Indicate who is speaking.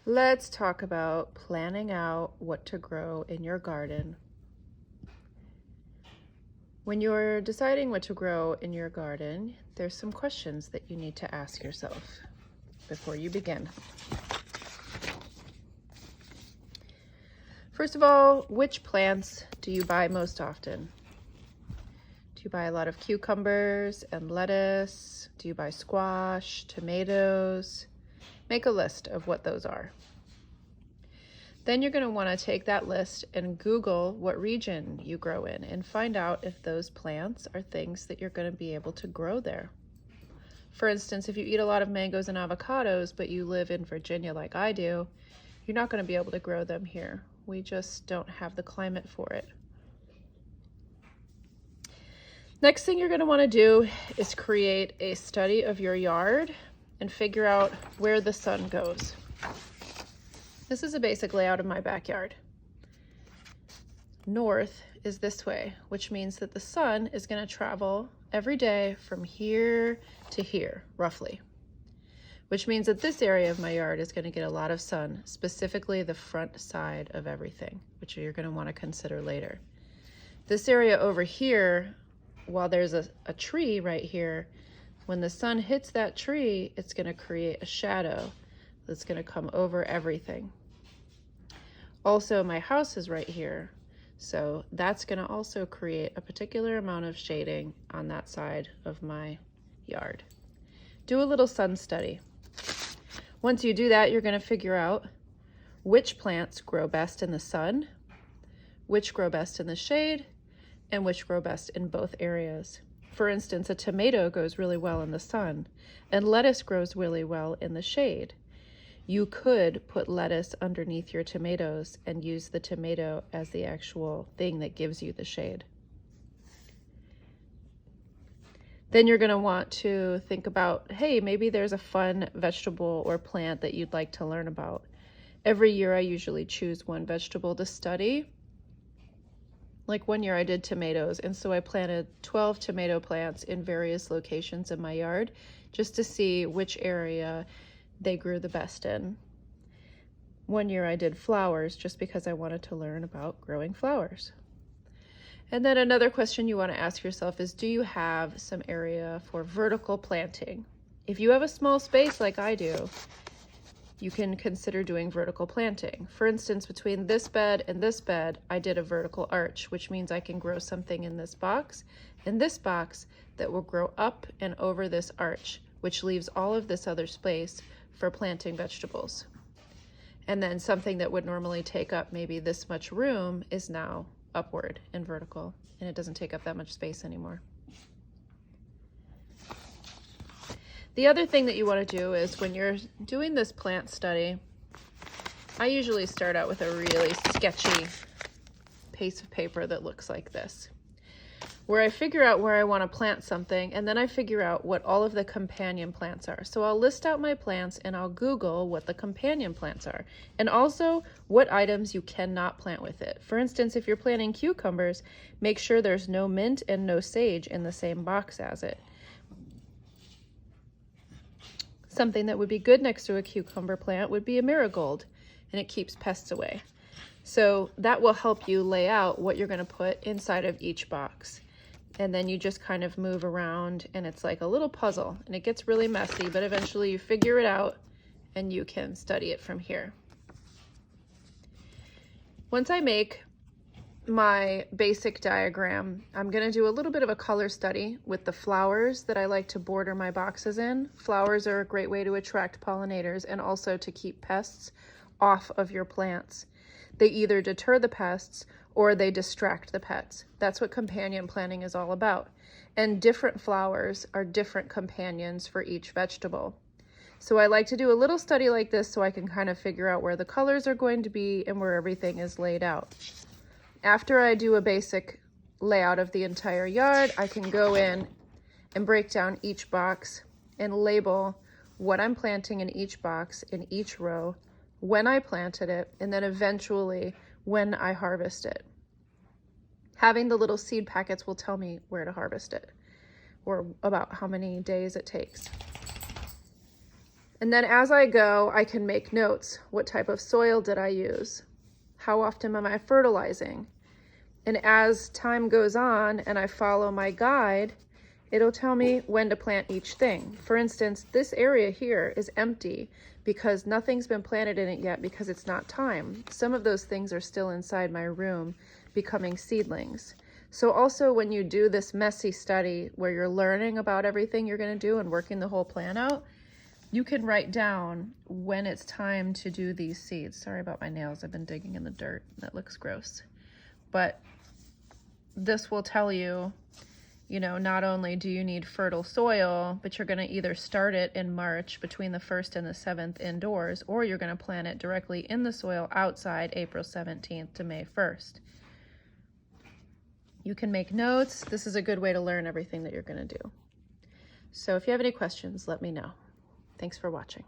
Speaker 1: Let's talk about planning out what to grow in your garden. When you're deciding what to grow in your garden, there's some questions that you need to ask yourself before you begin. First of all, which plants do you buy most often? Do you buy a lot of cucumbers and lettuce? Do you buy squash, tomatoes? Make a list of what those are. Then you're going to want to take that list and Google what region you grow in and find out if those plants are things that you're going to be able to grow there. For instance, if you eat a lot of mangoes and avocados, but you live in Virginia like I do, you're not going to be able to grow them here. We just don't have the climate for it. Next thing you're going to want to do is create a study of your yard and figure out where the sun goes. This is a basic layout of my backyard. North is this way, which means that the sun is going to travel every day from here to here, roughly. Which means that this area of my yard is going to get a lot of sun, specifically the front side of everything, which you're going to want to consider later. This area over here, while there's a tree right here, when the sun hits that tree, it's going to create a shadow that's going to come over everything. Also, my house is right here, so that's going to also create a particular amount of shading on that side of my yard. Do a little sun study. Once you do that, you're going to figure out which plants grow best in the sun, which grow best in the shade, and which grow best in both areas. For instance, a tomato goes really well in the sun, and lettuce grows really well in the shade. You could put lettuce underneath your tomatoes and use the tomato as the actual thing that gives you the shade. Then you're going to want to think about, hey, maybe there's a fun vegetable or plant that you'd like to learn about. Every year I usually choose one vegetable to study. Like one year I did tomatoes, and so I planted 12 tomato plants in various locations in my yard just to see which area they grew the best in. One year I did flowers just because I wanted to learn about growing flowers. And then another question you want to ask yourself is, do you have some area for vertical planting? If you have a small space like I do, you can consider doing vertical planting. For instance, between this bed and this bed, I did a vertical arch, which means I can grow something in this box and this box that will grow up and over this arch, which leaves all of this other space for planting vegetables. And then something that would normally take up maybe this much room is now upward and vertical, and it doesn't take up that much space anymore. The other thing that you want to do is when you're doing this plant study, I usually start out with a really sketchy piece of paper that looks like this, where I figure out where I want to plant something, and then I figure out what all of the companion plants are. So I'll list out my plants and I'll Google what the companion plants are, and also what items you cannot plant with it. For instance, if you're planting cucumbers, make sure there's no mint and no sage in the same box as it. Something that would be good next to a cucumber plant would be a marigold, and it keeps pests away. So that will help you lay out what you're going to put inside of each box. And then you just kind of move around, and it's like a little puzzle, and it gets really messy, but eventually you figure it out and you can study it from here. Once I make my basic diagram, I'm going to do a little bit of a color study with the flowers that I like to border my boxes in. Flowers are a great way to attract pollinators and also to keep pests off of your plants. They either deter the pests or they distract the pets. That's what companion planting is all about. And different flowers are different companions for each vegetable. So I like to do a little study like this so I can kind of figure out where the colors are going to be and where everything is laid out. After I do a basic layout of the entire yard, I can go in and break down each box and label what I'm planting in each box, in each row, when I planted it, and then eventually when I harvest it. Having the little seed packets will tell me where to harvest it or about how many days it takes. And then as I go, I can make notes. What type of soil did I use? How often am I fertilizing? And as time goes on and I follow my guide, it'll tell me when to plant each thing. For instance, this area here is empty because nothing's been planted in it yet because it's not time. Some of those things are still inside my room becoming seedlings. So also when you do this messy study where you're learning about everything you're going to do and working the whole plan out, you can write down when it's time to do these seeds. Sorry about my nails. I've been digging in the dirt. That looks gross. But this will tell you, you know, not only do you need fertile soil, but you're going to either start it in March between the 1st and the 7th indoors, or you're going to plant it directly in the soil outside April 17th to May 1st. You can make notes. This is a good way to learn everything that you're going to do. So if you have any questions, let me know. Thanks for watching.